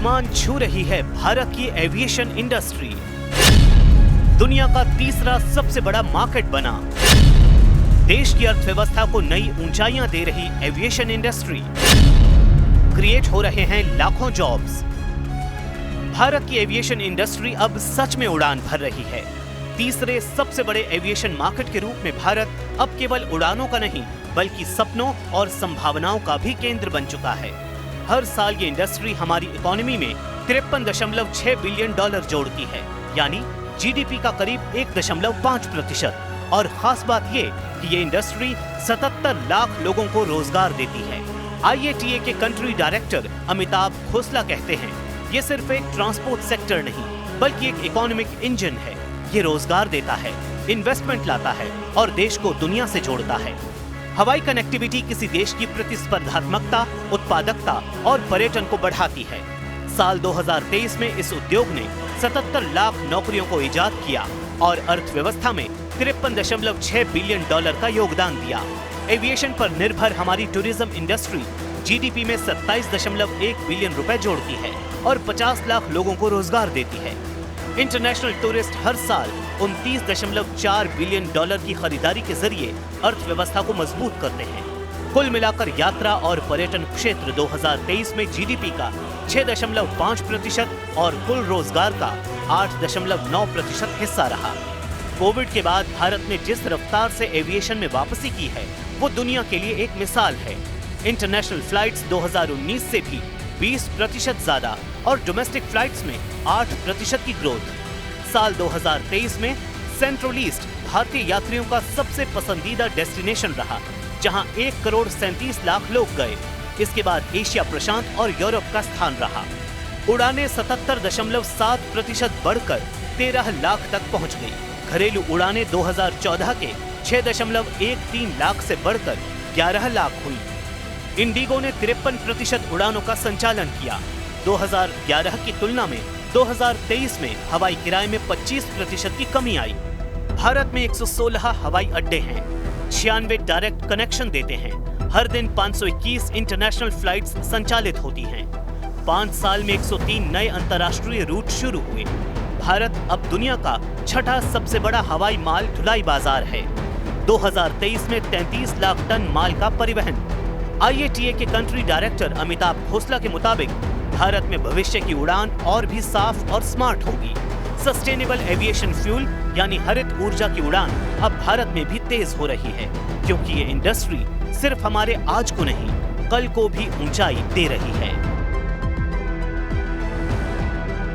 आसमान छू रही है भारत की एविएशन इंडस्ट्री। दुनिया का तीसरा सबसे बड़ा मार्केट बना। देश की अर्थव्यवस्था को नई ऊंचाइयां दे रही एविएशन इंडस्ट्री। क्रिएट हो रहे हैं लाखों जॉब्स। भारत की एविएशन इंडस्ट्री अब सच में उड़ान भर रही है। तीसरे सबसे बड़े एविएशन मार्केट के रूप में भारत अब केवल उड़ानों का नहीं बल्कि सपनों और संभावनाओं का भी केंद्र बन चुका है। हर साल ये इंडस्ट्री हमारी इकोनॉमी में 53.6 बिलियन डॉलर जोड़ती है, यानी जीडीपी का करीब 1.5%। और खास बात ये कि ये इंडस्ट्री 77 लाख लोगों को रोजगार देती है। IATA के कंट्री डायरेक्टर अमिताभ खोसला कहते हैं, ये सिर्फ एक ट्रांसपोर्ट सेक्टर नहीं बल्कि एक इकोनॉमिक इंजन है। ये रोजगार देता है, इन्वेस्टमेंट लाता है और देश को दुनिया से जोड़ता है। हवाई कनेक्टिविटी किसी देश की प्रतिस्पर्धात्मकता, उत्पादकता और पर्यटन को बढ़ाती है। साल 2023 में इस उद्योग ने 77 लाख नौकरियों को इजाद किया और अर्थव्यवस्था में 53.6 बिलियन डॉलर का योगदान दिया। एविएशन पर निर्भर हमारी टूरिज्म इंडस्ट्री जीडीपी में 27.1 बिलियन रुपए जोड़ती है और 50 लाख लोगों को रोजगार देती है। इंटरनेशनल टूरिस्ट हर साल 29.4 बिलियन डॉलर की खरीदारी के जरिए अर्थव्यवस्था को मजबूत करते हैं। कुल मिलाकर यात्रा और पर्यटन क्षेत्र 2023 में जीडीपी का 6.5% और कुल रोजगार का 8.9% हिस्सा रहा। कोविड के बाद भारत ने जिस रफ्तार से एविएशन में वापसी की है वो दुनिया के लिए एक मिसाल है। इंटरनेशनल फ्लाइट्स 2019 से भी 20% ज्यादा और डोमेस्टिक फ्लाइट्स में 8% की ग्रोथ। साल 2023 में सेंट्रल ईस्ट भारतीय यात्रियों का सबसे पसंदीदा डेस्टिनेशन रहा, जहां 1.37 करोड़ लोग गए। इसके बाद एशिया प्रशांत और यूरोप का स्थान रहा। उड़ानें 77.7% बढ़कर 13 लाख तक पहुंच गई। घरेलू उड़ानें 2014 के 6.13 लाख से बढ़कर 11 लाख हुई। इंडिगो ने 53% उड़ानों का संचालन किया। 2011 की तुलना में 2023 में हवाई किराए में 25% की कमी आई। भारत में 116 हवाई अड्डे हैं, 96 डायरेक्ट कनेक्शन देते हैं। हर दिन 521 इंटरनेशनल फ्लाइट्स संचालित होती हैं। 5 साल में 103 नए अंतर्राष्ट्रीय रूट शुरू हुए। भारत अब दुनिया का छठा सबसे बड़ा हवाई माल ढुलाई बाजार है। 2023 में 33 लाख टन माल का परिवहन। IATA के कंट्री डायरेक्टर अमिताभ खोसला के मुताबिक भारत में भविष्य की उड़ान और भी साफ और स्मार्ट होगी। सस्टेनेबल एविएशन फ्यूल यानी हरित ऊर्जा की उड़ान अब भारत में भी तेज हो रही है, क्योंकि ये इंडस्ट्री सिर्फ हमारे आज को नहीं कल को भी ऊंचाई दे रही है।